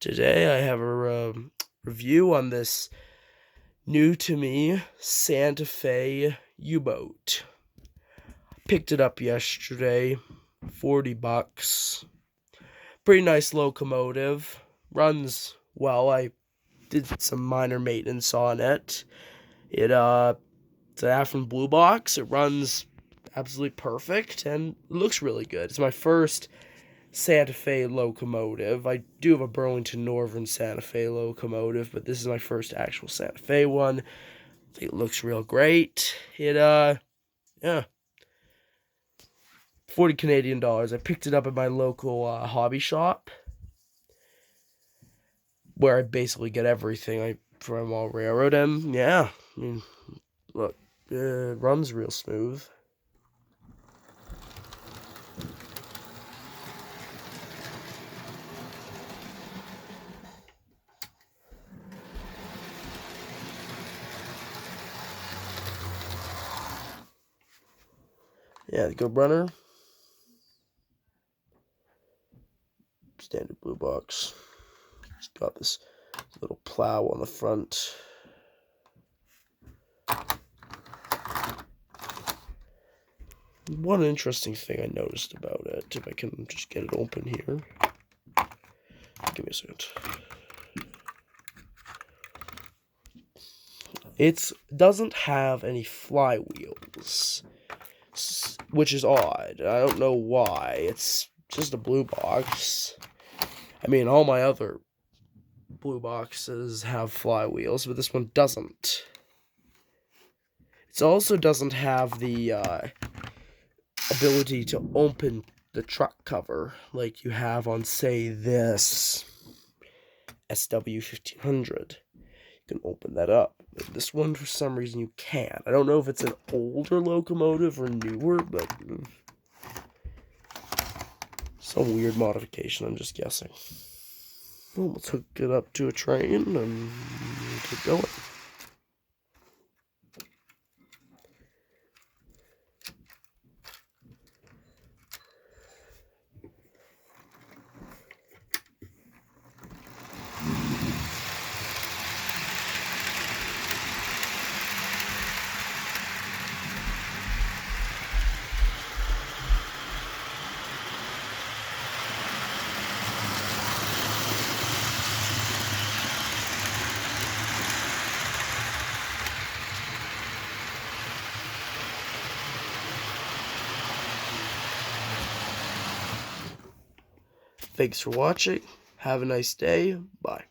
Today I have a review on this new to me Santa Fe U-boat. Picked it up yesterday, $40. Pretty nice locomotive, runs well. I did some minor maintenance on it. It's an Afrin Blue Box. It runs absolutely perfect and looks really good. It's my first Santa Fe locomotive. I do have a Burlington Northern Santa Fe locomotive, but this is my first actual Santa Fe one. I think it looks real great. Yeah, 40 Canadian dollars. I picked it up at my local hobby shop, where I basically get everything from all railroad. And yeah, I mean, look, it runs real smooth. Yeah, the good runner. Standard blue box. It's got this little plow on the front. One interesting thing I noticed about it, if I can just get it open here. Give me a second. It doesn't have any flywheels, which is odd. I don't know why. It's just a blue box. I mean, all my other blue boxes have flywheels, but this one doesn't. It also doesn't have the ability to open the truck cover like you have on, say, this SW1500. You can open that up. But this one, for some reason, you can't. I don't know if it's an older locomotive or newer, but some weird modification, I'm just guessing. Well, let's hook it up to a train and keep going. Thanks for watching. Have a nice day. Bye.